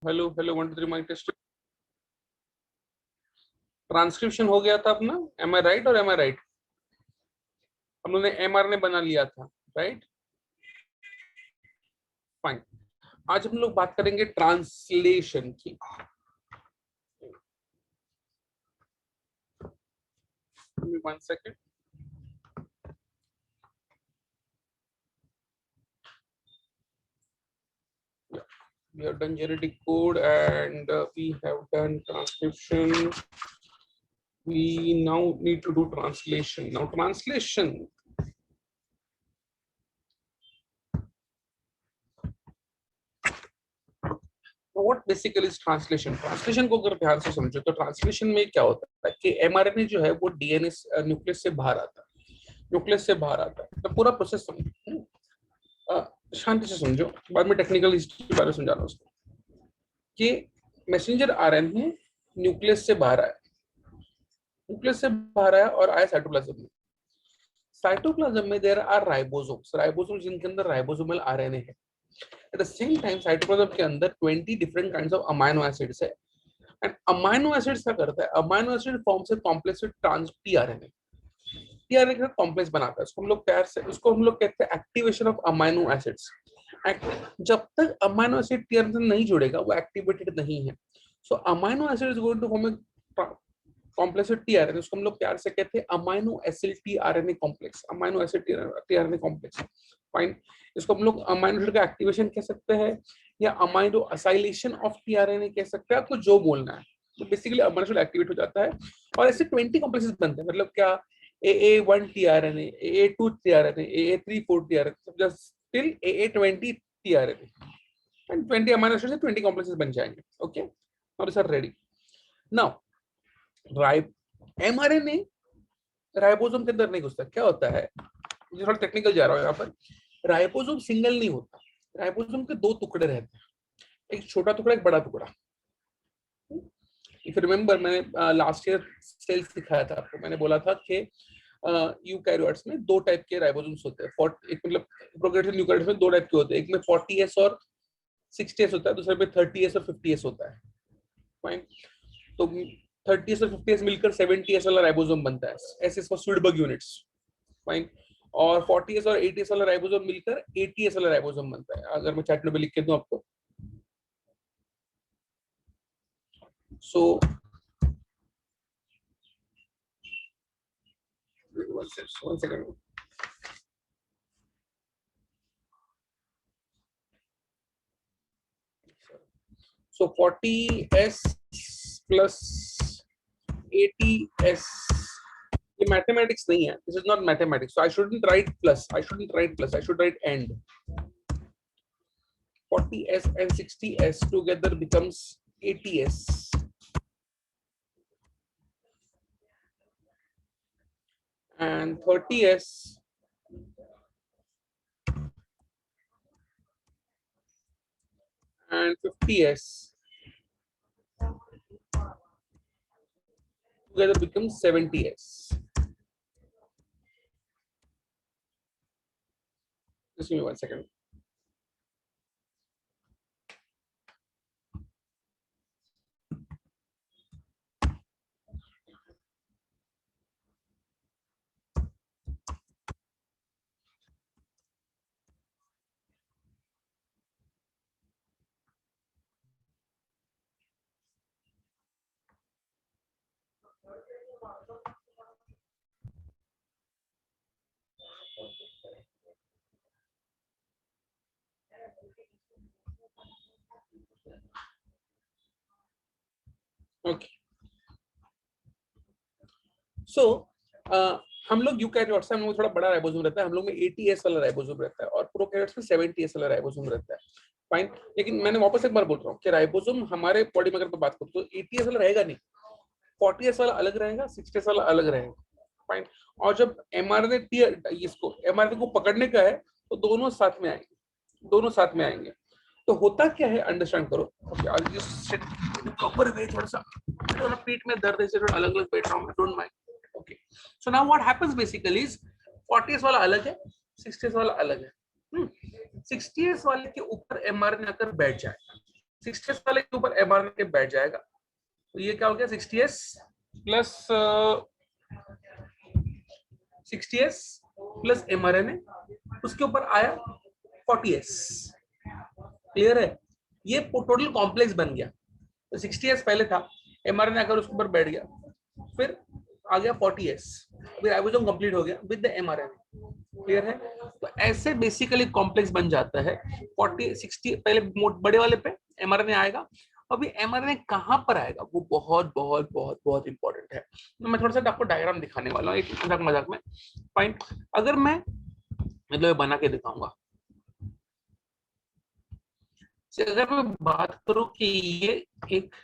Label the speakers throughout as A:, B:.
A: Hello hello 1 2 3 mike test. Transcription हो गया था अपना, एम आई राइट और एम आई राइट? हम लोगों ने एमआरएनए बना लिया था, राइट? फाइन। आज हम लोग बात करेंगे ट्रांसलेशन की। One second. We have done genetic code and we have done transcription. We now need to do translation. Now translation, what basically is translation? Translation को अगर ध्यान से समझो तो ट्रांसलेशन में क्या होता है कि एमआरएनए जो है वो डीएनए न्यूक्लियस से बाहर आता है, न्यूक्लियस से बाहर आता है। तो पूरा प्रोसेस समझो, शांति से समझो, बाद में टेक्निकल हिस्ट्री के बारे में समझा रहा हूँ उसको। कि मैसेंजर आरएनए न्यूक्लियस से बाहर आया, न्यूक्लियस से बाहर आया और आया साइटोप्लाज्म में। साइटोप्लाज्म में देयर आर राइबोसोम्स, राइबोसोम्स जिनके अंदर राइबोसोमल आरएनए है। Eight the same time cytoplasm के अंदर 20 different kinds of amino acids है। एंड अमाइनो एसिड्स क्या करता है? अमाइनो एसिड फॉर्म से कॉम्प्लेक्स ट्रांस टीआरएनए, टीआरएनए का कॉम्प्लेक्स बनाता है। उसको हम लोग प्यार से उसको हम लोग कहते हैं एक्टिवेशन ऑफ अमाइनो एसिड्स। जब तक अमाइनो एसिड टीआरएनए नहीं जुड़ेगा वो एक्टिवेटेड नहीं है। So amino acid is going to form a complex tRNA, उसको हम लोग प्यार से कहते हैं amino acid tRNA complex, amino acid tRNA complex. Fine. इसको हम लोग अमाइनो एसिड का एक्टिवेशन कह सकते हैं या अमाइनो असाइलेशन ऑफ टीआरएनए कह सकते हैं, आपको जो बोलना है। तो बेसिकली अमाइनो एसिड एक्टिवेट हो जाता है और ऐसे 20 कॉम्प्लेक्सेस बनते हैं। मतलब क्या? AA1 tRNA, AA2 tRNA, AA3 4 tRNA, just till AA20 tRNA, and 20 amino acid से 20 कॉम्प्लेक्सेस बन जाएंगे। Okay, now this are ready. Now mRNA ribosome के अंदर नहीं घुसता। क्या होता है, मुझे थोड़ा टेक्निकल जा रहा हूँ यहाँ पर। राइबोसोम सिंगल नहीं होता, राइबोसोम के दो टुकड़े रहते हैं, एक छोटा टुकड़ा, एक बड़ा टुकड़ा। इफ रिमेंबर, मैंने लास्ट ईयर सेल्स सिखाया था आपको। मैंने बोला था कि यूकैरियोट्स में दो टाइप के राइबोसोम्स होते हैं। एक मतलब प्रोकैरियोटिक यूकैरियोट्स में दो टाइप के होते हैं, एक में 40S और 60S होता है, दूसरे में 30S और 50S होता है। फाइन। तो 30S और 50S मिलकर 70S वाला राइबोसोम बनता है, S for Svedberg units. Fine. और 40S और 80S वाला राइबोसोम मिलकर 80S वाला राइबोसोम बनता है। अगर मैं चैट में लिख के दूं आपको, सो one second. So 40S plus 80S, ये मैथमेटिक्स नहीं है, this is not mathematics, so I shouldn't write plus, I should write end. 40S and 60S together becomes 80S, and 30S and 50S together becomes 70S. Just give me 1 second. Okay, सो हम लोग eukaryotes में हम लोग थोड़ा बड़ा ribosome रहता है, हम लोग में 80S वाला राइबोसोम रहता है और प्रोकैरियोट्स में 70S वाला राइबोसोम रहता है। फाइन। लेकिन मैंने वापस एक बार बोल रहा हूँ कि राइबोसोम हमारे बॉडी में अगर बात करूँ तो 80S वाला रहेगा नहीं, 40S वाला अलग रहेगा, 60S वाला अलग रहेगा। फाइन। और जब एमआरएनए को पकड़ने का है तो दोनों साथ में आएंगे, दोनों साथ में आएंगे। तो होता क्या है, अंडरस्टैंड करो। Okay, I will just sit proper way. थोड़ा सा पीठ में दर्द है, थोड़ा अलग अलग बैठ रहा हूं, don't mind. Okay, so now what happens basically is 40S वाला अलग है, 60S वाला अलग है। 60S वाले के ऊपर एमआरएनए आकर बैठ जाएगा, 60s वाले के ऊपर mRNA के बैठ जाएगा, तो ये क्या हो गया 60s plus 60s plus mRNA, उसके ऊपर आया 40s। क्लियर है? ये टोटल कॉम्प्लेक्स बन गया। तो 60s पहले था, mRNA आकर उसके ऊपर बैठ गया, फिर आ गया 40s, अभी राइबोसोम कंप्लीट हो गया विद द mRNA। क्लियर है? तो ऐसे बेसिकली कॉम्प्लेक्स बन जाता है। 40 60 पहले बड़े वाले पे mRNA आएगा। अभी mRNA कहां पर आएगा वो बहुत बहुत बहुत बहुत इंपॉर्टेंट है। तो मैं थोड़ा सा आपको डायग्राम दिखाने वाला हूँ एक मजाक मजाक में। फाइन, अगर मैं मतलब बना के दिखाऊंगा, अगर मैं बात करूं कि ये एक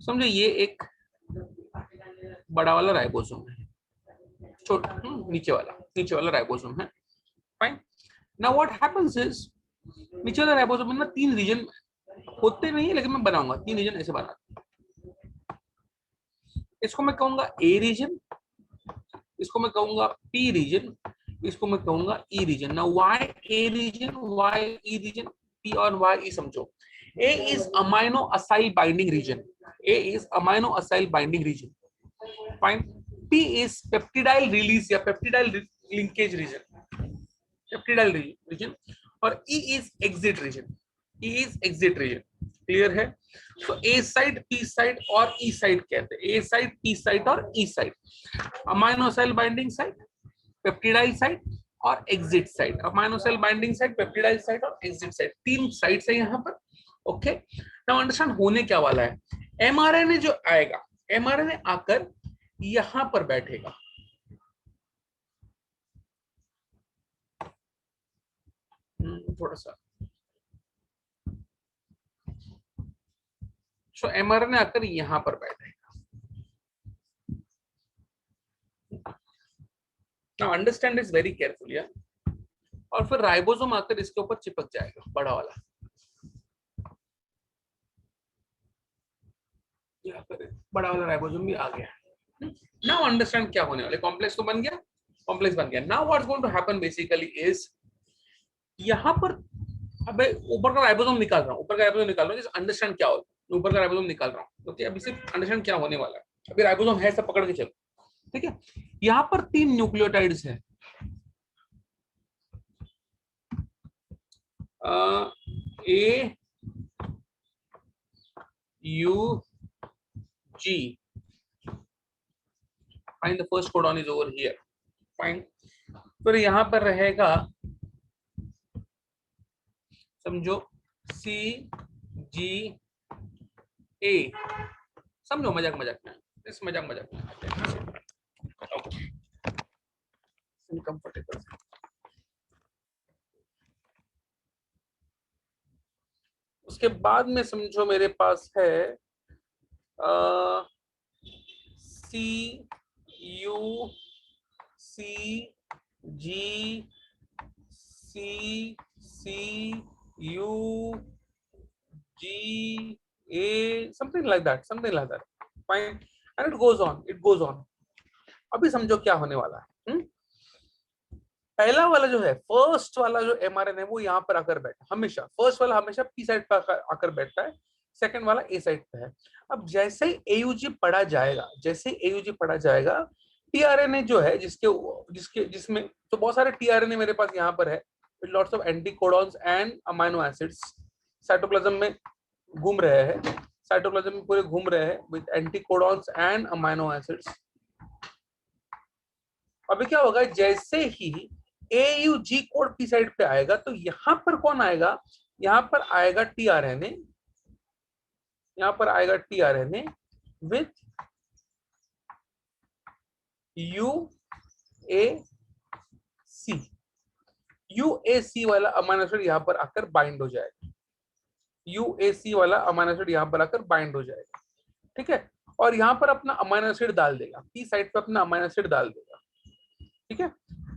A: समझो ये एक बड़ा वाला राइबोसोम है, छोटा नीचे वाला राइबोसोम है। Fine, now what happens is नीचे वाला राइबोसोम में ना 3 रीजन होते नहीं है, लेकिन मैं बनाऊंगा 3 रीजन ऐसे बना। इसको मैं कहूंगा ए रीजन, इसको मैं कहूंगा पी रीजन, इसको मैं कहूंगा E region. Now why A region, why E region, P और व्हाई ई समझो। A is amino acyl binding region, A is amino acyl binding region. Fine, P is peptidyl release या peptidyl linkage region, peptidyl region. और E is exit region, E is exit region. Clear है? तो ए side, P side और E side कहते हैं, ए side, P side और E side. Amino acyl binding site, peptidyl site और exit site. Amino acyl binding site, peptidyl site और exit site, 3 sites है यहाँ पर। ओके, नाउ अंडरस्टैंड होने क्या वाला है। एमआरएनए जो आएगा, एमआरएनए आकर यहां पर बैठेगा, थोड़ा सा सो एमआरएनए आकर यहां पर बैठेगा। Now understand is very careful यार। और फिर राइबोसोम आकर इसके ऊपर चिपक जाएगा, बड़ा वाला। यहाँ पर बड़ा वाला राइबोसोम भी आ गया। नाउ अंडरस्टैंड क्या होने वाला, कॉम्प्लेक्स तो बन गया, कॉम्प्लेक्स बन गया। Now what's going to happen basically is यहाँ पर, अबे ऊपर का राइबोसोम निकाल रहा हूँ, ऊपर का राइबोसोम निकाल रहा हूँ, अंडरस्टैंड क्या होता है, ऊपर का राइबोसोम निकाल रहा हूँ। ओके, अभी सिर्फ अंडरस्टैंड क्या होने वाला है। अभी राइबोसोम है, सब पकड़ के चलो। ठीक है, यहाँ पर 3 न्यूक्लियोटाइड्स है, A U G. Fine, the first codon is over here. Fine, फिर यहाँ पर रहेगा समझो सी जी ए। समझो मजाक मजाक में, इस मजाक मजाक में कंफर्टेबल। उसके बाद में समझो मेरे पास है C U C G C C U G A, something like that. Fine, and it goes on, it goes on. अभी समझो क्या होने वाला है। पहला वाला जो है, फर्स्ट वाला जो एमआरएन है वो यहाँ पर आकर बैठा, हमेशा फर्स्ट वाला हमेशा पी साइड पर आकर बैठता है, सेकंड वाला ए साइड पे है। अब जैसे ही एयूजी पढ़ा जाएगा, जैसे एयूजी पढ़ा जाएगा, टीआरएनए जो है जिसके जिसके जिसमें तो बहुत सारे टीआरएनए मेरे पास यहाँ पर है, lots of anticodons and amino acids cytoplasm में घूम रहे हैं, साइटोप्लाज्म में पूरे घूम रहे हैं विद एंटीकोडॉन्स एंड अमाइनो एसिड्स। अभी क्या होगा, जैसे ही AUG कोड पी साइड पे आएगा तो यहां पर कौन आएगा, यहां पर आएगा टीआरएनए, यहां पर आएगा टीआरएनए विथ UAC। UAC वाला अमाइनो एसिड यहां पर आकर बाइंड हो जाएगा, UAC वाला अमाइनो एसिड यहां पर आकर बाइंड हो जाएगा। ठीक है, और यहां पर अपना अमाइनो एसिड डाल देगा, पी साइड पे अपना अमाइनो एसिड डाल देगा। ठीक है,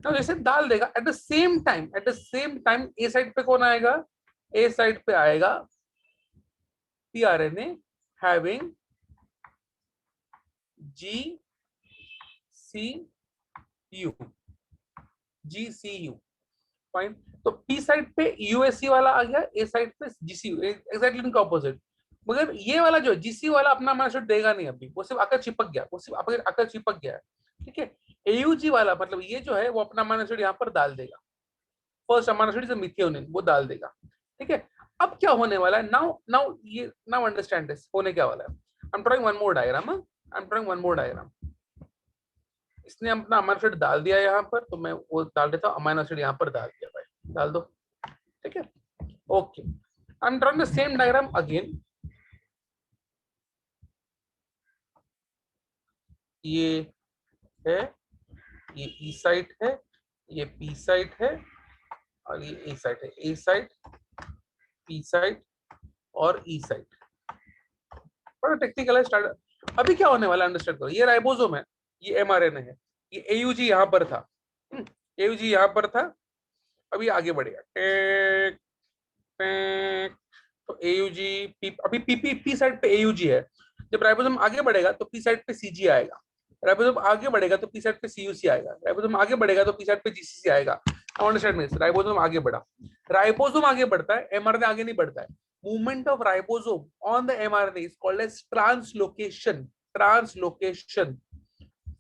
A: तो जैसे डाल देगा, eight the same time A side पे कौन आएगा, ए साइड पे आएगा tRNA having GCU। GCU, fine. तो पी साइड पे यूएससी वाला आ गया, ए साइड पे जीसीयू, एग्जैक्टली इनका ऑपोजिट। मगर ये वाला जो जीसीयू वाला अपना अमाइनो एसिड देगा नहीं अभी, वो सिर्फ आकर चिपक गया, वो सिर्फ आकर चिपक गया है, ठीक है। एयूजी वाला मतलब ये जो है वो अपना अमाइनो एसिड यहाँ पर डाल देगा, first amino acid is methionine, वो डाल देगा, ठीक है। अब क्या होने वाला है, नाउ नाउ ये नाउ अंडरस्टैंड दिस, होने क्या वाला है। I M drawing one more diagram, I am drawing one more diagram. इसने अपना अमाइनो एसिड डाल दिया यहाँ पर, तो मैं वो डाल देता हूँ, अमाइनो एसिड यहाँ पर डाल दिया भाई, डाल दो, ठीक है। Okay, I am drawing the same diagram again. ये है, ये ई साइट है, ये पी साइट है, और ये ए साइट है, ए साइट, पी साइट और ई साइट। बड़ा टेक्निकल है स्टार्ट। अभी क्या होने वाला है अंडरस्टैंड करो, ये राइबोसोम है, ये एमआरएनए है, ये एयूजी यहाँ पर था, एयूजी यहाँ पर था, अभी आगे बढ़ेगा, तो एयूजी पी, अभी पी साइड पे एयूजी है। जब राइबोसोम आगे बढ़ेगा तो पी साइड पे सीजी आएगा, राइबोसोम आगे बढ़ेगा तो पी साइड पे सीयूसी आएगा, राइबोसोम आगे बढ़ेगा तो पी साइड पे जीसीसी आएगा। अंडरस्टैंड दिस, राइबोसोम आगे बढ़ा, राइबोसोम आगे बढ़ता है, एमआरएनए आगे नहीं बढ़ता है। Movement of ribosome on the mRNA is called as translocation, translocation,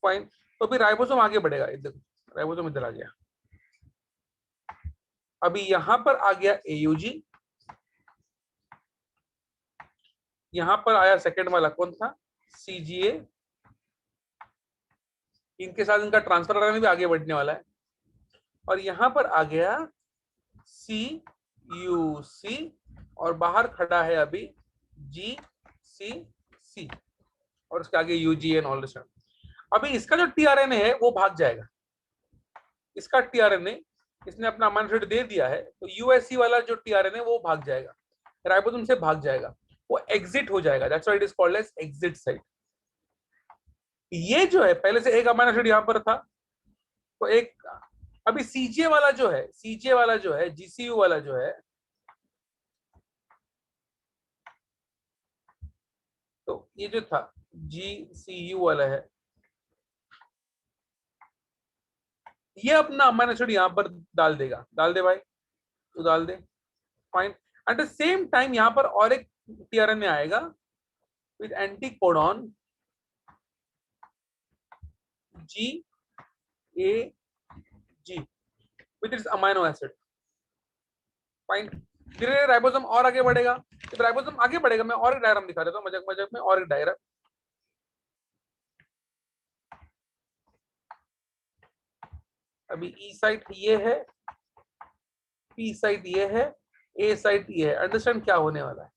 A: fine. तो अभी राइबोसोम आगे बढ़ेगा, इधर राइबोसोम इधर आ गया, अभी यहां पर आ गया एयूजी, यहां पर आया सेकंड वाला कौन था, सीजीए, इनके साथ इनका ट्रांसफर भी आगे बढ़ने वाला है, और यहां पर आ गया सी यू सी, और बाहर खड़ा है अभी जी सी सी, और उसके आगे यूजीएन ऑल दिस। अभी इसका जो टीआरएनए है वो भाग जाएगा, इसका टीआरएनए इसने अपना अमाइनो एसिड दे दिया है, तो यूएससी वाला जो टीआरएनए वो भाग जाएगा, राइबोसोम से भाग जाएगा, वो एग्जिट हो जाएगा, that's why it is called as exit site. ये जो है पहले से एक अमाइनो एसिड यहां पर था, तो एक अभी सीजे वाला जो है, सीजे वाला जो है, जीसीयू वाला जो है, तो ये जो था जीसीयू वाला है, ये अपना अमाइनो एसिड यहां पर डाल देगा, डाल दे भाई, तो डाल दे, fine. At the same time यहां पर और एक टीआरएनए आएगा with anti codon G A G with its amino acid, fine. धीरे धीरे राइबोसोम और आगे बढ़ेगा, जब राइबोसोम आगे बढ़ेगा, मैं और एक डायग्राम दिखा देता हूँ मजाक मजाक में, और एक डायग्राम। अभी ई साइट ये है, पी साइट ये है, ए साइट ये है, अंडरस्टैंड क्या होने वाला है,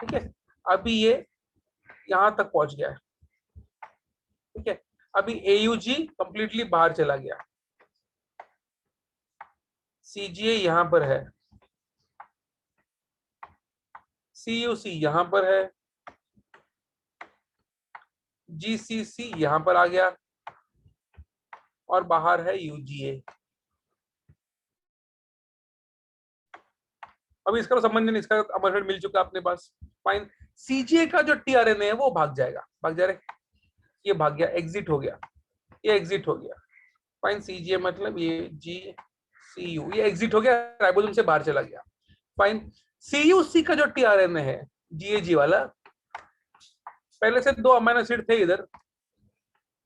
A: ठीक है। अभी ये यहां तक पहुंच गया है, ठीक है। अभी एयूजी कंप्लीटली बाहर चला गया, सीजीए यहां पर है, सीयूसी यहां पर है, जीसीसी यहां पर आ गया, और बाहर है यूजीए। अभी इसका संबंध नहीं, इसका अमाइनो एसिड मिल चुका अपने पास, फाइन। सीजीए का जो टीआरएनए है वो भाग जाएगा, भाग जा रहे, ये भाग गया, एग्जिट हो गया, ये एग्जिट हो गया, फाइन। सीजीए मतलब ये जी सी यू, ये एग्जिट हो गया, राइबोसोम से बाहर चला गया, फाइन। सीयूसी का जो टीआरएनए है, जीएजी वाला, पहले से दो अमाइनो एसिड थे इधर,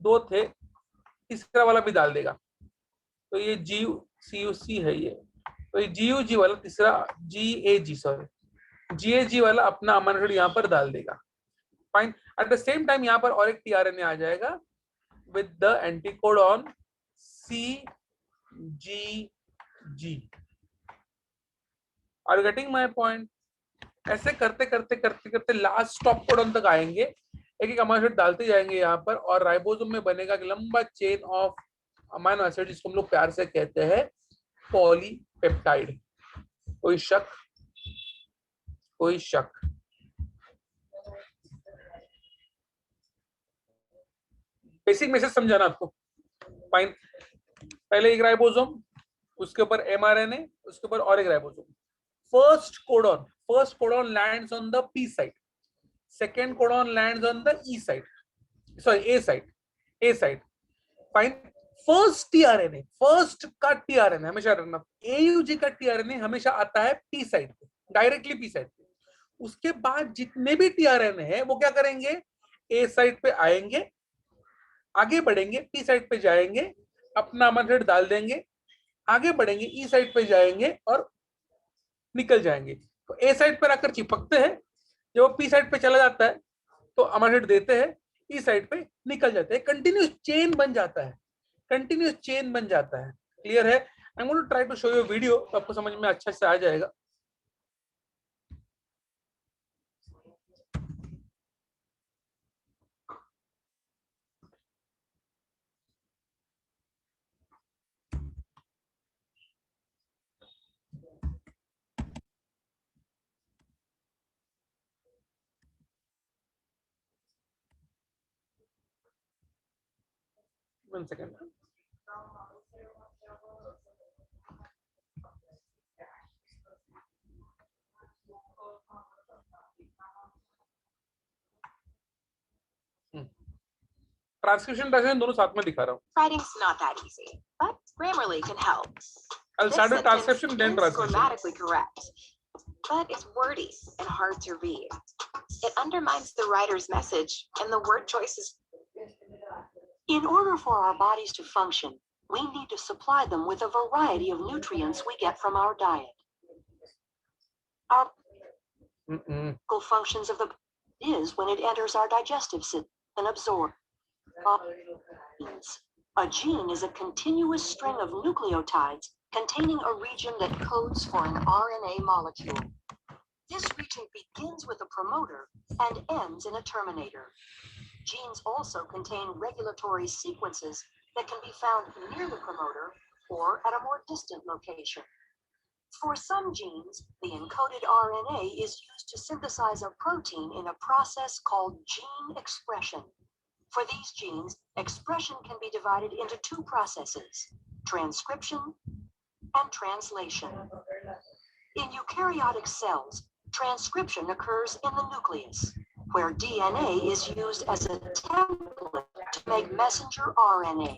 A: दो थे, तीसरा वाला भी डाल देगा, तो ये जी सी यू सी है ये, तो ये जी यू जी वाला तीसरा, जी A ji sorry, ji A जी वाला अपना अमाइनो एसिड यहाँ पर डाल देगा, fine. At the same time यहाँ पर और एक टीआरएनए आ जाएगा with the anticodon C G G. Are you getting my point? ऐसे करते करते करते करते लास्ट स्टॉप कोडॉन तक आएंगे, एक एक अमाइनो एसिड डालते जाएंगे यहाँ पर, और राइबोसोम में बनेगा एक लंबा चेन ऑफ अमाइनो एसिड, जिसको हम लोग प्यार से कहते हैं पॉलीपेप्टाइड। कोई शक? कोई शक? बेसिक मैसेज समझाना आपको, फाइन। पहले एक राइबोसोम, उसके ऊपर एमआरएनए, उसके ऊपर और एक ribosome. First codon lands on the P side, second codon lands on the E side, sorry A side, A side, fine. First tRNA, first का टीआरएनए हमेशा रखना, एयूजी का टीआरएनए हमेशा आता है पी साइड पे, डायरेक्टली पी साइड पे। उसके बाद जितने भी टीआरएनए है वो क्या करेंगे, ए साइड पे आएंगे, आगे बढ़ेंगे, पी साइड पे जाएंगे, अपना अमाइनो एसिड डाल देंगे, आगे बढ़ेंगे, ई साइड पे जाएंगे और निकल जाएंगे। तो ए साइड पर आकर चिपकते हैं, जब वो पी साइड पे चला जाता है तो अमाइनो एसिड देते हैं, ई साइड पे निकल जाते हैं, कंटिन्यूस चेन बन जाता है, कंटिन्यूस चेन बन जाता है। क्लियर है? I am going to try to show you video, तो आपको समझ में अच्छे से आ जाएगा। One second. ट्रांसक्रिप्शन ट्रांसलेशन दोनों साथ में दिखा रहा हूँ।
B: Writing's not that easy, but Grammarly can help.
A: I'll start with transcription, then translation.
B: Grammatically correct, but it's wordy and hard to read. It undermines the writer's message, and the word choices.
C: In order for our bodies to function, we need to supply them with a variety of nutrients we get from our diet. Our physical functions of the body is when it enters our digestive system and absorbs. A gene is a continuous string of nucleotides containing a region that codes for an RNA molecule. This region begins with a promoter and ends in a terminator. Genes also contain regulatory sequences that can be found near the promoter or at a more distant location. For some genes, the encoded RNA is used to synthesize a protein in a process called gene expression. For these genes, expression can be divided into two processes, transcription and translation. In eukaryotic cells, transcription occurs in the nucleus, where DNA is used as a template to make messenger RNA.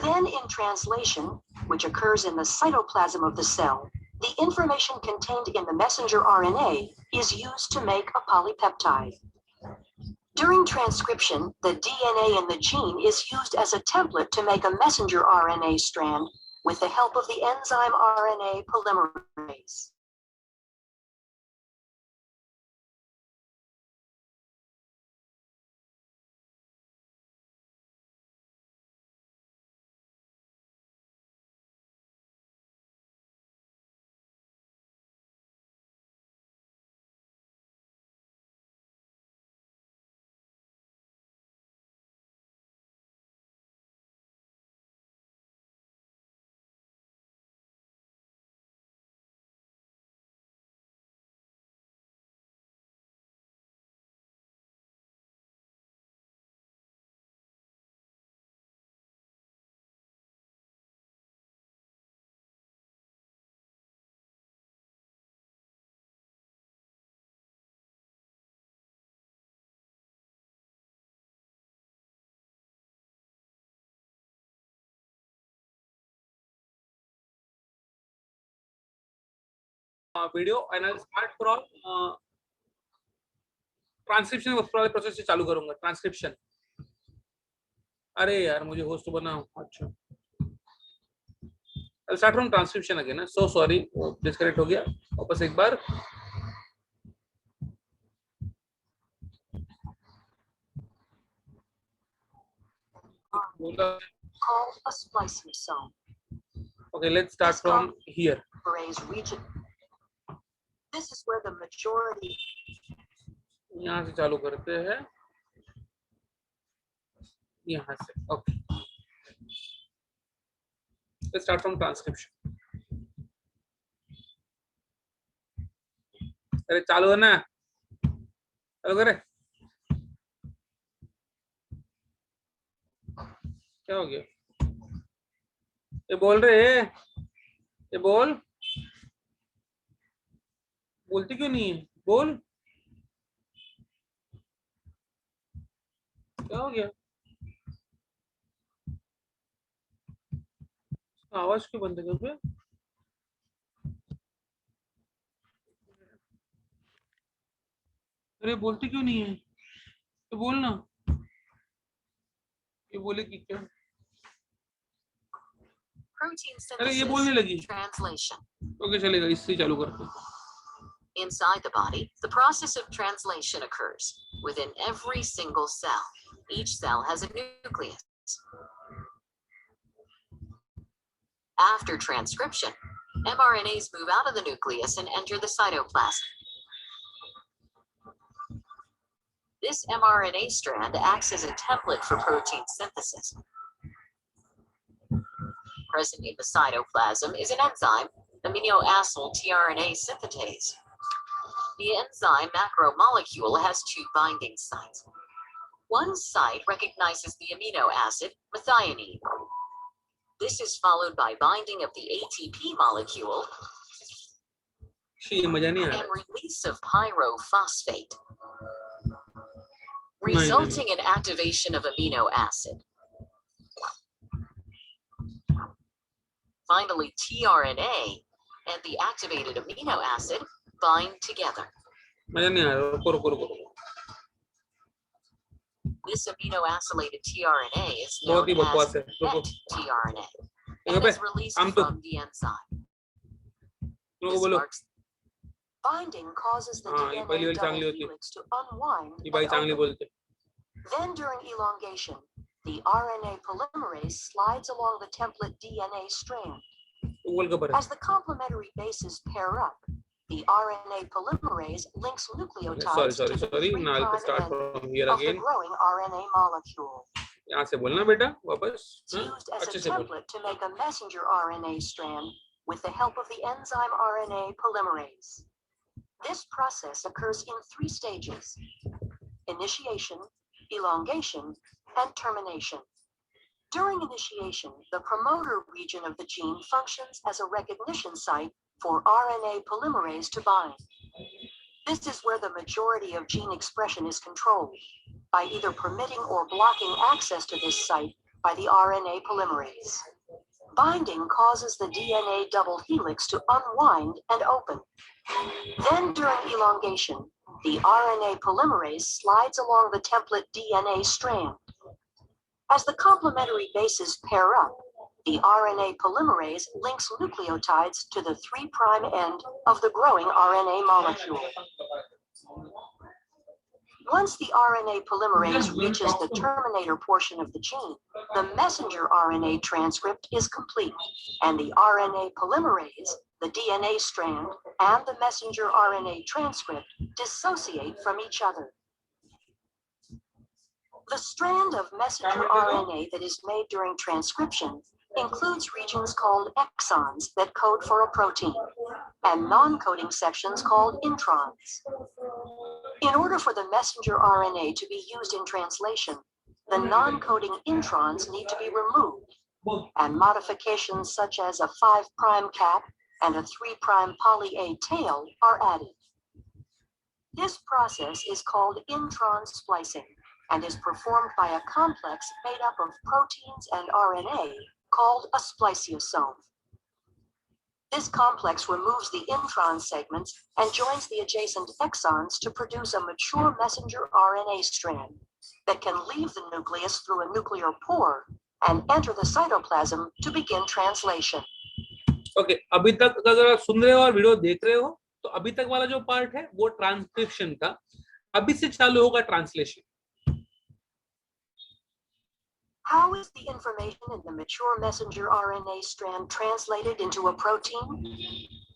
C: Then in translation, which occurs in the cytoplasm of the cell, the information contained in the messenger RNA is used to make a polypeptide. During transcription, the DNA in the gene is used as a template to make a messenger RNA strand with the help of the enzyme RNA polymerase.
A: Video and I start from transcription वाले process से चालू करूंगा। Transcription, अरे यार मुझे host बनाओ। अच्छा, I start from transcription again. So sorry, disconnect हो गया, वापस एक बार।
C: Called a splicing zone.
A: Okay, let's start from here.
C: Region. This is where the majority.
A: यहाँ से चालू करते हैं, यहाँ से। Okay, let's start from transcription. अरे चालू है ना, चालू करे। क्या हो गया? ये बोल रहे हैं, ये बोलती क्यों नहीं है? बोल, क्या हो गया? आवाज क्यों बंद कर दिया? अरे बोलते क्यों नहीं है? तो बोल ना, ये बोले कि क्या?
B: Protein
A: अरे ये
B: synthesis.
A: बोलने लगी।
B: Translation.
A: ओके चलेगा, इससे चालू करते हैं।
B: Inside the body, the process of translation occurs within every single cell. Each cell has a nucleus. After transcription, mRNAs move out of the nucleus and enter the cytoplasm. This mRNA strand acts as a template for protein synthesis. Present in the cytoplasm is an enzyme, aminoacyl tRNA synthetase. The enzyme macromolecule has two binding sites. One site recognizes the amino acid methionine. This is followed by binding of the ATP molecule
A: ये मजा नहीं आ
B: and
A: रहा।
B: release of pyrophosphate, resulting in activation of amino acid. Finally, tRNA and the activated amino acid bind together.
A: मजा नहीं आ रहा, रुको रुको रुको रुको।
B: This amino-acylated tRNA is
A: बहुत ही
B: known
A: बकवास
B: as
A: है, रुको।
B: tRNA
A: यहाँ
B: and
A: पे
B: is released
A: हम तो
B: from the enzyme.
A: रुको
B: This
A: बोलो।
B: marks
C: Binding causes the
A: हाँ, ये पहली
C: DNA
A: वाली
C: double
A: चांगली होती है।
C: helix to unwind
A: ये भाई
C: and
A: चांगली
C: open.
A: बोलते।
C: Then during elongation, the RNA polymerase slides along the template DNA strand.
A: बोल के पर।
C: As the complementary bases pair up, the RNA polymerase links nucleotides to the 3'
A: Now I'll start
C: end
A: from here
C: of the
A: again.
C: growing RNA molecule.
A: यहाँ से बोलना बेटा वापस।
C: It's used as
A: अच्छे
C: a
A: से बोल।
C: template to make a messenger RNA strand with the help of the enzyme RNA polymerase. This process occurs in 3 stages: initiation, elongation, and termination. During initiation, the promoter region of the gene functions as a recognition site for RNA polymerase to bind. This is where the majority of gene expression is controlled, by either permitting or blocking access to this site by the RNA polymerase. Binding causes the DNA double helix to unwind and open. Then during elongation, the RNA polymerase slides along the template DNA strand. As the complementary bases pair up, the RNA polymerase links nucleotides to the 3' end of the growing RNA molecule. Once the RNA polymerase reaches the terminator portion of the gene, the messenger RNA transcript is complete, and the RNA polymerase, the DNA strand, and the messenger RNA transcript dissociate from each other. The strand of messenger RNA that is made during transcription includes regions called exons that code for a protein, and non-coding sections called introns. In order for the messenger RNA to be used in translation, the non-coding introns need to be removed, and modifications such as a 5' cap and a 3' poly A tail are added. This process is called intron splicing and is performed by a complex made up of proteins and RNA called a spliceosome. This complex removes the intron segments and joins the adjacent exons to produce a mature messenger RNA strand that can leave the nucleus through a nuclear pore and enter the cytoplasm to begin translation.
A: Okay, अभी तक अगर आप सुन रहे हो और video देख रहे हो तो अभी तक वाला जो पार्ट है वो ट्रांसक्रिप्शन का, अभी से चालू होगा translation.
C: How is the information in the mature messenger RNA strand translated into a protein?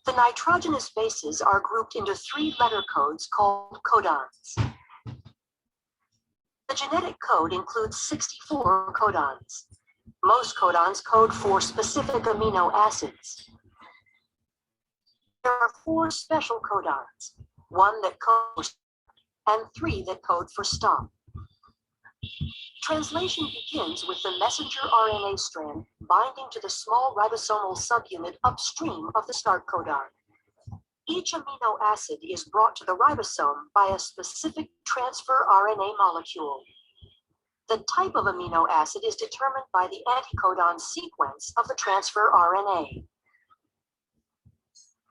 C: The nitrogenous bases are grouped into 3 letter codes called codons. The genetic code includes 64 codons. Most codons code for specific amino acids. There are 4 special codons, 1 that codes and 3 that code for stop. Translation begins with the messenger RNA strand binding to the small ribosomal subunit upstream of the start codon. Each amino acid is brought to the ribosome by a specific transfer RNA molecule. The type of amino acid is determined by the anticodon sequence of the transfer RNA.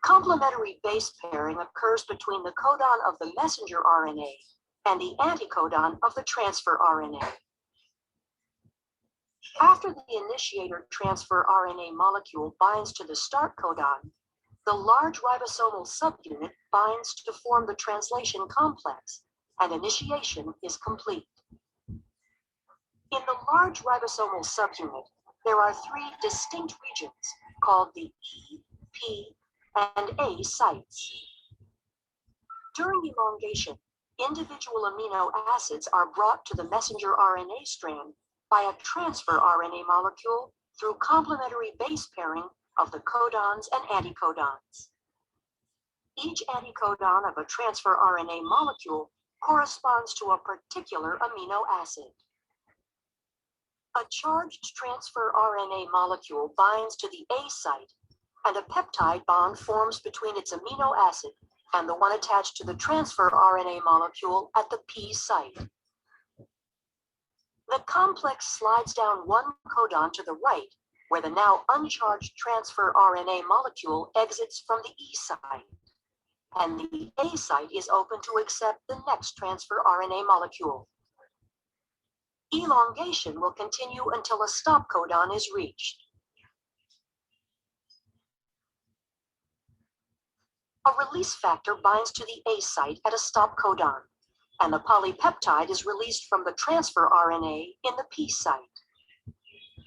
C: Complementary base pairing occurs between the codon of the messenger RNA and the anticodon of the transfer RNA. After the initiator transfer RNA molecule binds to the start codon, the large ribosomal subunit binds to form the translation complex, and initiation is complete. In the large ribosomal subunit, there are three distinct regions called the E, P, and A sites. During elongation, individual amino acids are brought to the messenger RNA strand by a transfer RNA molecule through complementary base pairing of the codons and anticodons. Each anticodon of a transfer RNA molecule corresponds to a particular amino acid. A charged transfer RNA molecule binds to the A site, and a peptide bond forms between its amino acid and the one attached to the transfer RNA molecule at the P site. The complex slides down one codon to the right, where the now uncharged transfer RNA molecule exits from the E site, and the A site is open to accept the next transfer RNA molecule. Elongation will continue until a stop codon is reached. A release factor binds to the A site at a stop codon, and the polypeptide is released from the transfer RNA in the P site.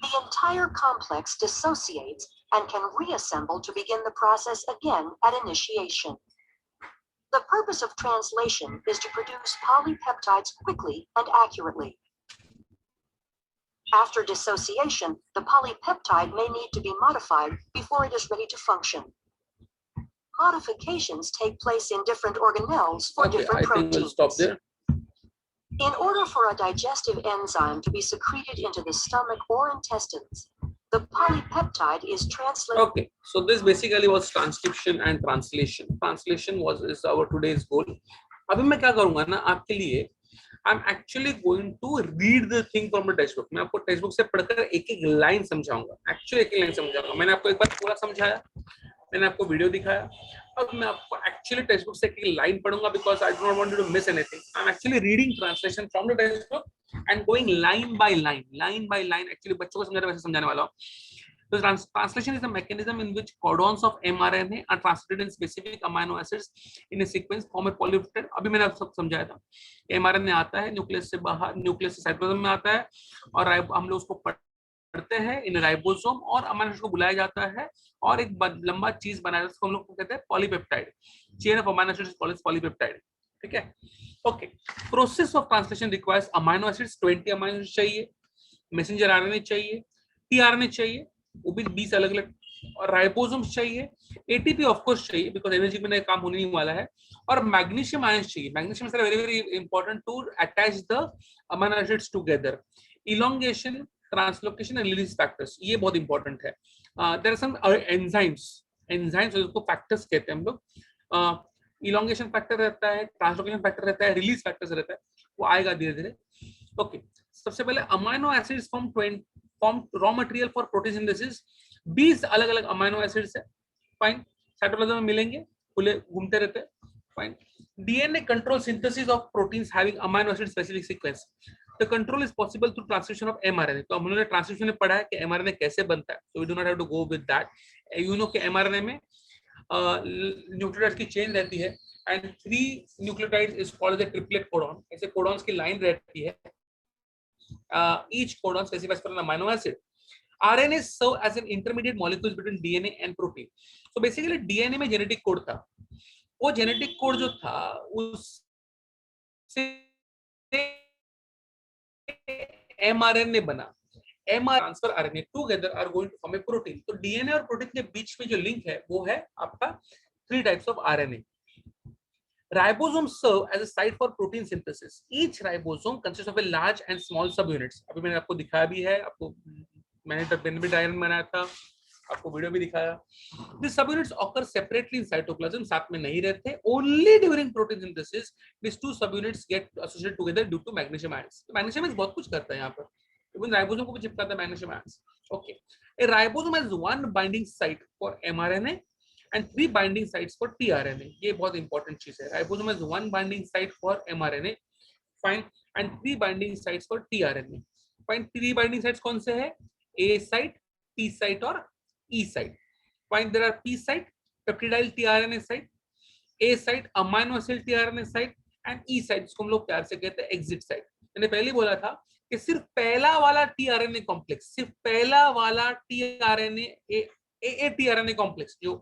C: The entire complex dissociates and can reassemble to begin the process again at initiation. The purpose of translation is to produce polypeptides quickly and accurately. After dissociation, the polypeptide may need to be modified before it is ready to function. Modifications take place in different organelles for different proteins.
A: We'll stop there.
C: In order for a digestive enzyme to be secreted into the stomach or intestines, the polypeptide is translated.
A: Okay, so this basically was transcription and translation. Translation is our today's goal. अभी मैं क्या करूँगा ना आपके लिए, I'm actually going to read the thing from the textbook. मैं आपको textbook से पढ़कर एक-एक लाइन समझाऊंगा. Actually एक-एक लाइन समझाऊंगा. मैंने आपको एक बार पूरा समझाया. मैंने आपको वीडियो दिखाया. अब मैं आपको एक्चुअली टेक्स्ट बुक से एक लाइन पढ़ूंगा because I do not want you to miss anything. I am actually reading translation from the text book and going line by line actually बच्चों को समझाने वैसे समझाने वाला हूं. So translation is a mechanism in which codons of mRNA are translated in specific amino acids in a sequence form a polypeptide. अभी मैंने आपको समझाया था. mRNA आता है न्यूक्लियस से बाहर, न्यूक्लियस से साइटोप्लाज्म में आता है और हम लोग उसको पढ़ते हैं इन राइबोसोम और अमीनो एसिड को बुलाया जाता है और एक लंबा चीज बनाया जाता है, हम लोग को कहते हैं polypeptide. Chain of amino acids called polypeptide. ठीक है. Okay. Process of translation requires amino acids. 20 amino acids चाहिए, मैसेंजर आरएनए चाहिए, टीआरएनए चाहिए, वो भी 20 अलग अलग, और राइबोसोम्स चाहिए, एटीपी ऑफ कोर्स चाहिए बिकॉज़ एनर्जी में काम होने नहीं वाला है, और मैग्नीशियम आयंस चाहिए. Magnesium is very very important to attach the amino acids together. Elongation, translocation and release factors, ये बहुत इंपॉर्टेंट है. देयर आर सम एंजाइम्स उसको फैक्टर्स कहते हैं हम लोग. इलोंगेशन फैक्टर रहता है, ट्रांसलोकेशन फैक्टर रहता है, रिलीज फैक्टर्स रहता है, वो आएगा धीरे धीरे. ओके. सबसे पहले amino acids form raw material for protein synthesis. 20 अलग अलग अमीनो एसिड्स है. फाइन. साइटोप्लाज्म में मिलेंगे, खुले घूमते रहते हैं. Fine. DNA control synthesis of proteins having amino acid specific sequence. The control is possible through transcription of mRNA. तो हमने ट्रांसक्रिप्शन में पढ़ा है कि mRNA कैसे बनता है. So we do not have to go with that. You know कि mRNA में न्यूक्लियोटाइड्स की चेन रहती है and 3 nucleotides is called the triplet codon. ऐसे कोडॉन्स की लाइन रहती है. Each codon specifies for an amino acid. RNA serve as an intermediate molecules between DNA and protein. So basically DNA में genetic code था. वो genetic code जो था उससे mRNA बना. mRNA transfer RNA together are going to form a protein. तो DNA और protein के बीच में जो लिंक है वो है आपका 3 types of RNA. Ribosomes serve as a site for protein synthesis. Each ribosome consists of a large and small subunits. अभी मैंने आपको दिखाया भी है, आपको मैंने भी डायग्राम बनाया था. आपको वीडियो भी दिखाया। These subunits occur separately in cytoplasm, साथ में नहीं रहते। Only during protein synthesis these two subunits get associated together due to magnesium ions. तो magnesium ions बहुत कुछ करता है यहाँ पर, even राइबोसोम को भी चिपकाता है magnesium ions. Okay, a ribosome has one binding site for mRNA and 3 binding sites for tRNA. ये बहुत important चीज है। Ribosome has one binding site for mRNA, fine, and 3 binding sites for tRNA. Fine, 3 binding sites कौन से है? A site, T site और E site. Fine, there are P site, peptidyl tRNA site, A site, amino acid tRNA site, and E site, जिसको हम लोग प्यार से कहते हैं exit site. मैंने पहले बोला था कि सिर्फ पहला वाला tRNA कॉम्प्लेक्स, सिर्फ पहला वाला tRNA A tRNA कॉम्प्लेक्स जो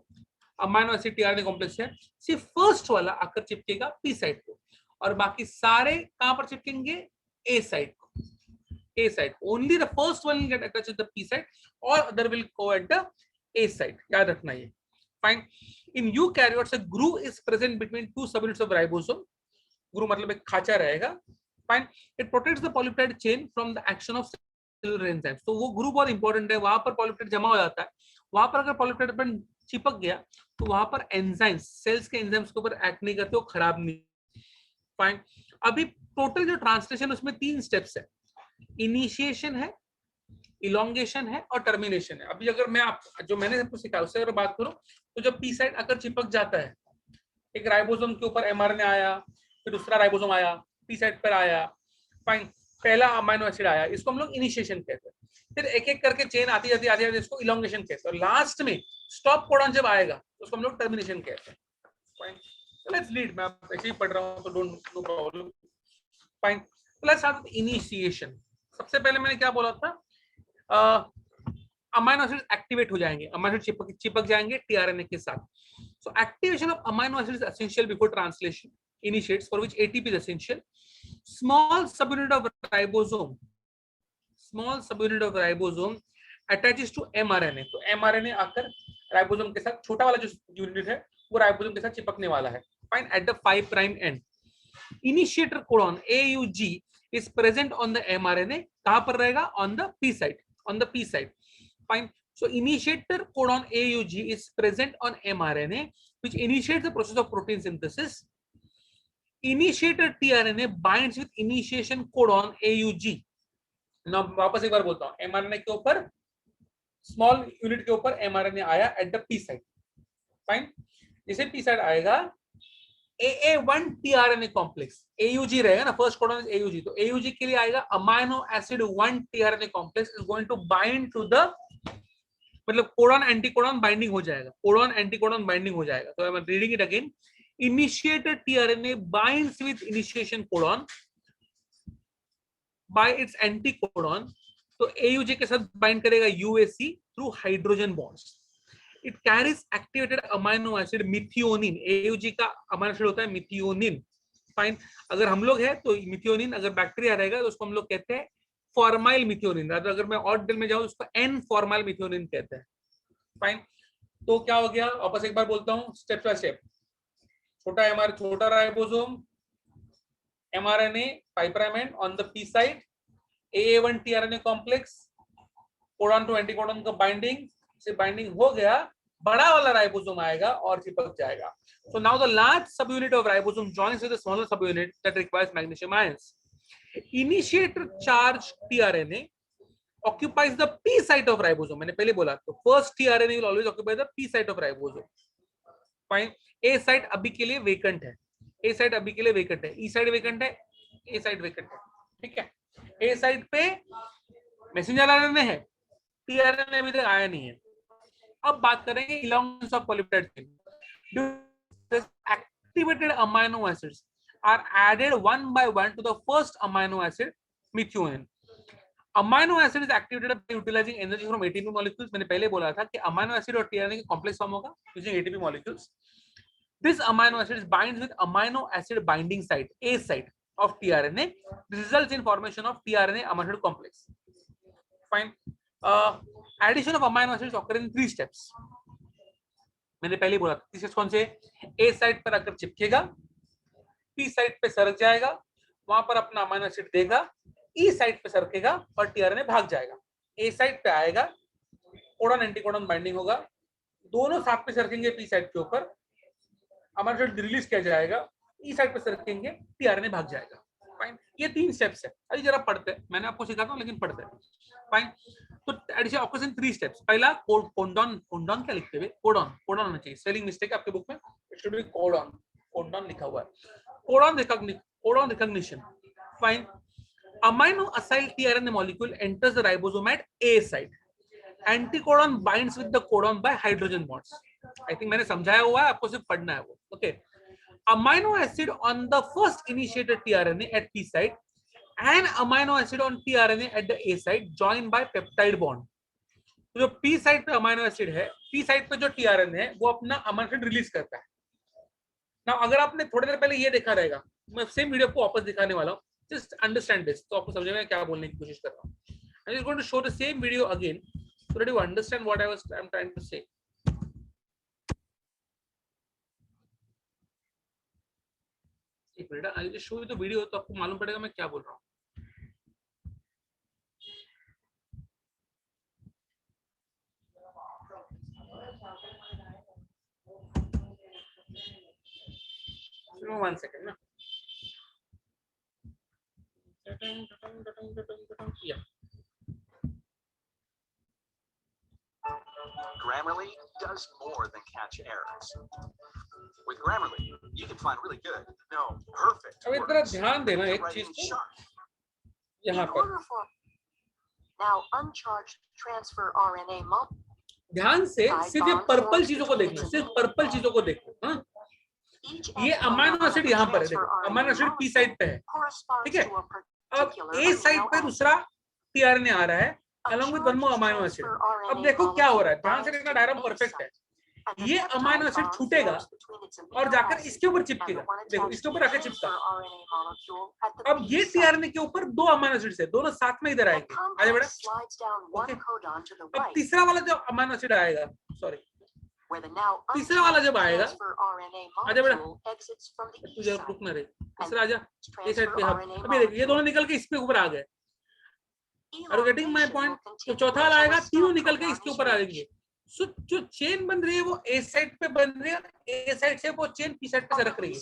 A: अमाइनो एसिड tRNA कॉम्प्लेक्स है, सिर्फ फर्स्ट वाला आकर चिपकेगा P साइट को, और बाकी सारे कहां पर चिपकेंगे? A साइट को. A site. Only the first one will get attached to the P site, or other will go at the A site. याद रखना ये. Fine. In eukaryotes, a groove is present between two subunits of ribosome. Groove मतलब एक खांचा रहेगा. Fine. It protects the polypeptide chain from the action of cellular enzymes. तो वो groove बहुत important है. वहां पर polypeptide जमा हो जाता है. वहां पर अगर polypeptide अपन चिपक गया, तो वहां पर enzymes, cells के enzymes के ऊपर act नहीं करते, वो खराब नहीं. Fine. अभी टोटल जो ट्रांसलेशन उसमें 3 स्टेप्स है. इनिशिएशन है, इलोंगेशन है और टर्मिनेशन है. अभी अगर मैं आप जो मैंने आपको सिखाया उससे अगर बात करूं, तो जब पी साइट आकर चिपक जाता है, एक राइबोसोम के ऊपर एमआरएनए आया, फिर दूसरा राइबोसोम आया, पी साइट पर आया, फाइन, पहला अमाइनो एसिड आया, इसको हम लोग इनिशिएशन कहते हैं. फिर एक एक करके चेन आती जाती आती जाती, इसको इलोंगेशन कहते हैं. और लास्ट में स्टॉप कोडॉन जब आएगा उसको हम लोग टर्मिनेशन कहते हैं. Fine, let's read. मैं ऐसे ही पढ़ रहा हूं तो don't know problem. Fine, let's start with initiation. सबसे पहले मैंने क्या बोला था? अमाइनो एसिड एक्टिवेट हो जाएंगे, अमाइनो एसिड चिपक जाएंगे टीआरएनए के साथ. So activation of amino acid is essential before translation initiates, for which ATP is essential. Small subunit of ribosome attaches to mRNA. तो mRNA आकर राइबोसोम के साथ, छोटा वाला जो यूनिट है वो राइबोसोम के साथ चिपकने वाला है. Fine, at the 5 prime and. Initiator codon AUG is present on the mRNA. कहां पर रहेगा? On the P site. On the P site. Fine. So initiator codon AUG is present on mRNA, which initiates the process of protein synthesis. Initiator tRNA binds with initiation codon AUG. Now वापस एक बार बोलता हूं, mRNA के ऊपर, small unit के ऊपर mRNA आया at the P site. Fine. जैसे P site आएगा, AA1 tRNA कॉम्प्लेक्स, AUG रहेगा ना, फर्स्ट कोडॉन इज AUG, तो AUG के लिए आएगा amino acid 1 tRNA complex is going to bind to the, मतलब कोडॉन एंटीकोडॉन बाइंडिंग हो जाएगा, कोडॉन एंटीकोडॉन बाइंडिंग हो जाएगा. तो I am reading it again. Initiator tRNA binds with initiation codon by its anticodon. तो AUG के साथ bind करेगा UAC through hydrogen bonds. It carries activated amino acid methionine. AUG का अमाइनो एसिड होता है मिथियोनिन. फाइन, अगर हम लोग है तो मिथियोनिन, अगर बैक्टीरिया रहेगा तो उसको हम लोग कहते हैं फॉर्माइल मिथियोनिन. अगर मैं और डिटेल में जाऊं उसको एन फॉर्माइल मिथियोनिन कहते हैं. फाइन, तो क्या हो गया? वापस एक बार बोलता हूं स्टेप बाय स्टेप. छोटा ribosome, mRNA 5 prime end on the P side, AA1 tRNA complex, codon to anticodon का बाइंडिंग से बाइंडिंग हो गया, बड़ा वाला राइबोसोम आएगा और चिपक जाएगा. So now the large subunit of ribosome joins with the smaller subunit that requires magnesium ions. Initiator charge tRNA occupies the P site of ribosome. मैंने पहले बोला, तो first tRNA will always occupy the P site of ribosome. Fine. A site अभी के लिए vacant है, A site अभी के लिए vacant है, E site vacant है, A site vacant है. ठीक है, A site पे मैसेंजर RNA है, tRNA अभी तक आया नहीं है. अब बात करेंगे elongation of polypeptide chain. Activated amino acids are added one by one to the first amino acid, methionine. Amino acid is activated by utilizing energy from ATP molecules. मैंने पहले बोला था कि amino acid और tRNA का complex form होगा using ATP molecules. This amino acid binds with amino acid binding site, A site of tRNA. This results in formation of tRNA amino acid complex. Fine. Addition of amino acids occur in 3 steps. मैंने पहले बोला था, तीसरे कौन से? A site पर आकर चिपकेगा, P site पे सरक जाएगा, वहां पर अपना अमाइनो एसिड देगा, E साइट पे सरकेगा और tRNA भाग जाएगा. A साइट पे आएगा, कोडॉन एंटीकोडॉन बाइंडिंग होगा, दोनों साथ में से रखेंगे पी साइड के ऊपर, अमाइनो एसिड रिलीज किया जाएगा, ई साइड पे से रखेंगे, टीआरएनए भाग जाएगा। फाइन, ये 3 स्टेप्स है। अभी जरा पढ़ते हैं, मैंने आपको सिखाता हूं लेकिन पढ़ते हैं। फाइन, तो एडिशन ऑफ 3 स्टेप्स। पहला कोडॉन, कोडॉन क्या लिखते हुए कोडॉन, कोडॉन होना चाहिए, स्पेलिंग मिस्टेक आपके बुक में, it should be codon, codon लिखा हुआ है। Codon recognition. Fine, amino acyl tRNA molecule enters the ribosome at A site. Anticodon binds with the codon by hydrogen bonds. I think मैंने समझाया हुआ है, आपको सिर्फ पढ़ना है वो। Okay. Amino acid on the first initiated tRNA at P site and amino acid on tRNA at the A site joined by peptide bond. तो जो P site पे अमाइनो एसिड है, P site पे जो tRNA है वो अपना amino acid release करता है। ना अगर आपने थोड़ी देर पहले ये देखा रहेगा, मैं सेम वीडियो को वापस दिखाने वाला हूँ, just understand this, तो आपको समझ में क्या बोलने की कोशिश कर रहा हूँ। I'm just going to show the same video again so that you understand what I'm trying to say. एक minute, I'll just show you the video, तो आपको मालूम पड़ेगा मैं क्या बोल रहा हूँ। One second ना। Yeah.
D: Grammarly does more than catch errors. With Grammarly, you can find really good, no, perfect
A: अब इतना
D: words
A: ध्यान देना एक
D: writing
A: चीज को
D: sharp.
A: यहाँ
C: In
A: पर
C: order for now uncharged transfer RNA
A: ध्यान से सिर्फ ये पर्पल चीजों को देखना, सिर्फ पर्पल चीजों को देखना। हाँ, ये अमाइनो एसिड यहाँ पर है, देखो अमाइनो एसिड पी साइड पे है, ठीक है। अब ए साइड पे दूसरा टीआरएनए आ रहा है along with one more amino acid. अब देखो क्या हो रहा है, ध्यान से देखना, डायग्राम परफेक्ट है। ये अमाइनो एसिड छूटेगा और जाकर इसके ऊपर चिपकेगा, देखो इसके ऊपर आके चिपका। अब ये टीआरएनए के ऊपर 2 अमाइनो एसिड्स है, दोनों साथ में इधर आएंगे, आजा बेटा। ओके, अब तीसरा वाला जो अमाइनो एसिड आएगा, सॉरी तीसरा वाला जब आएगा, आजा बेटा, तुझे रुकना रे, तीसरा आजा ये साइड पे। अभी देखिए ये दोनों निकल के इसके ऊपर आ गए, are you getting my point. तो चौथा वाला आएगा, तीनों निकल के इसके ऊपर आ जाएंगे। सो जो चेन बन रही है वो ए साइड पे बन रही है, ए साइड से वो चेन पी साइड पे से रख रही है।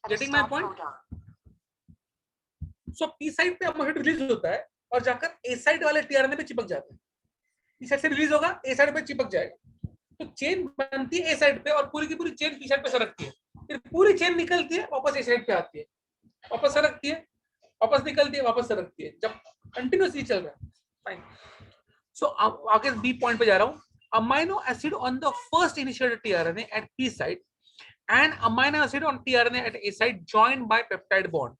A: Getting my point. So P side पे अमाइनो एसिड रिलीज होता है और जाकर ए साइड वाले टीआरएनए पे चिपक जाता है, पी साइड से रिलीज होगा, ए साइड पे चिपक जाएगा। तो चेन बनती है ए साइड पे और पूरी की पूरी चेन पी साइड पे सरकती है, फिर पूरी चेन निकलती है वापस ए साइड पे आती है, वापस सरकती है, वापस निकलती है, वापस सरकती है, जब कंटिन्यूअसली चल रहा है। फाइन, सो आगे बी पॉइंट पे जा रहा हूं। Amino acid on the first initiated tRNA at P site and amino acid on tRNA at A site joined by peptide bond.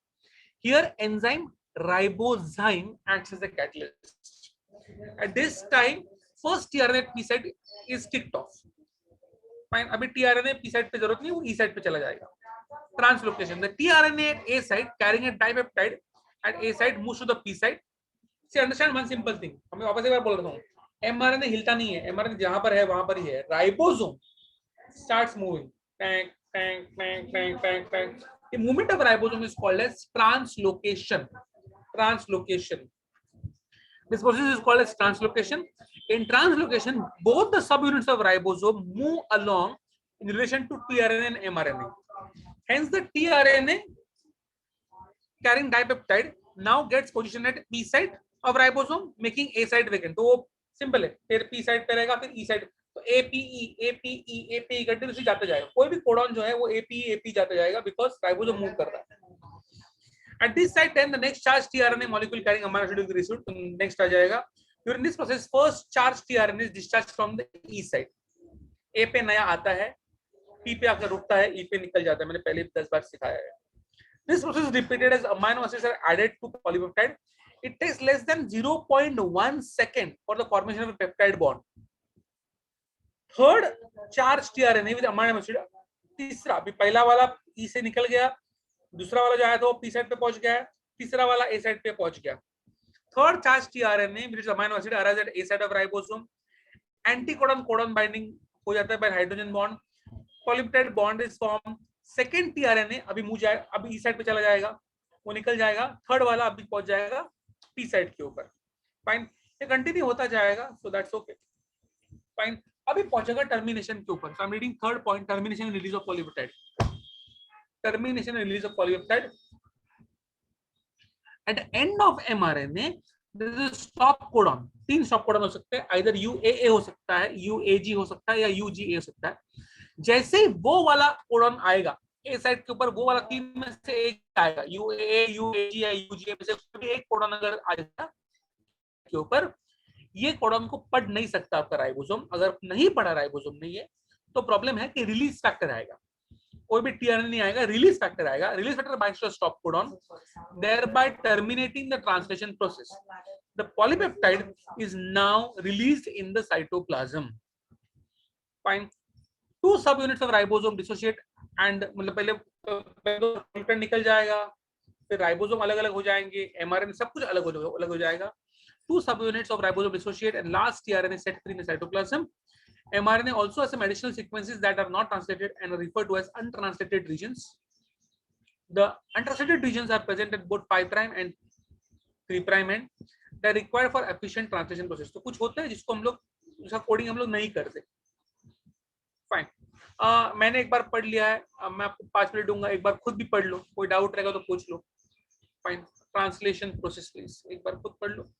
A: Here enzyme ribozyme acts as a catalyst. At this time first tRNA at P site is kicked off. Fine, अभी tRNA P site पे जरूरत नहीं, वो E site पे चला जाएगा। Translocation, the tRNA at A site carrying a dipeptide at A site moves to the P site. See, understand one simple thing, हमें वापस एक बार बोल रहा हूँ, mRNA हिलता नहीं है, mRNA जहां पर है वहां पर ही है। Ribosome starts moving, bang bang bang bang bang bang. The movement of ribosome is called as translocation. Translocation. This process is called as translocation. In translocation, both the subunits of ribosome move along in relation to tRNA and mRNA. Hence, the tRNA carrying dipeptide now gets positioned at P site of ribosome, making A site vacant. तो simple है, फिर P site पे रहेगा, फिर E site, तो APE continuously जाते जाएगा। कोई भी कोडॉन जो है वो APE जाते जाएगा, because ribosome मूव कर रहा है। At this site, then the next charged tRNA molecule carrying amino acid will be received. Next आ जाएगा। During this process, first charged tRNA is discharged from the E site. A पे नया आता है, P पे आकर रुकता है, E पे निकल जाता है। मैंने पहले 10 बार सिखाया है। This process is repeated as amino acids are added to polypeptide. It takes less than 0.1 second for the formation of a peptide bond. Third charged tRNA with amino acid. तीसरा, अभी पहला वाला E से निकल गया, दूसरा वाला जो आया था वो P साइड पे पहुंच गया है, तीसरा वाला A साइड पे पहुंच गया। Third charged tRNA which is amino acid arrives at A side of ribosome. Anticodon codon binding हो जाता है by hydrogen bond. Polypeptide bond is formed. Second tRNA अभी मुझे अभी E साइड पे चला जाएगा, वो निकल जाएगा। थर्ड वाला अभी पहुंच जाएगा P साइड के ऊपर। Fine. ये कंटिन्यू होता जाएगा, सो दैट्स ओके, फाइन। अभी पहुंचेगा टर्मिनेशन के ऊपर, so I am reading third point, termination and release of polypeptide. Termination and release of polypeptide at the end of mRNA there is stop codon. 3 stop codon हो सकते हैं, either यूएए हो सकता है, यूएजी हो सकता है, या यूजीए हो सकता है। जैसे ही वो वाला कोडॉन आएगा ए साइड के ऊपर, वो वाला 3 में से एक आएगा, यूएए, यूएजी या यूजीए में से कोई एक कोडॉन अगर आ जाता के ऊपर, ये कोडॉन को पढ़ नहीं सकता आपका राइबोसोम। अगर नहीं पढ़ा राइबोसोम नहीं है तो प्रॉब्लम है कि रिलीज फैक्टर आएगा, कोई भी टीआरएनए नहीं आएगा, रिलीज फैक्टर आएगा। Release factor binds to stop codon, thereby terminating the translation process. The polypeptide is now released in the cytoplasm. Fine. 2 subunits of ribosome dissociate and मतलब पहले निकल जाएगा, फिर राइबोसोम अलग अलग हो जाएंगे, एमआरएनए सब कुछ अलग हो जाएगा। 2 subunits of ribosome dissociate and last tRNA set free in the cytoplasm. mRNA also has some additional sequences that are not translated and are referred to as untranslated regions. The untranslated regions are present at both 5' and 3' end. They are required for efficient translation process. तो कुछ होता है जिसको हम लोग, उसका coding हम लोग नहीं करते। फाइन, मैंने एक बार पढ़ लिया है, मैं आपको 5 मिनट दूंगा, एक बार खुद भी पढ़ लो, कोई डाउट रहेगा तो पूछ लो। फाइन, ट्रांसलेशन प्रोसेस प्लीज एक बार खुद पढ़ लो।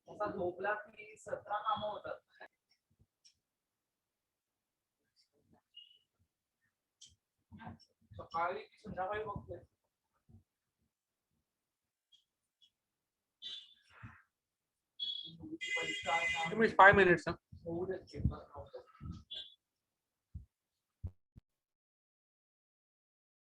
E: असा झोपला की 17 कामं होतात. सकाळी की संध्याकाळी बघतोय.
A: Give me 5 minutes.
E: होऊ देत पेपर.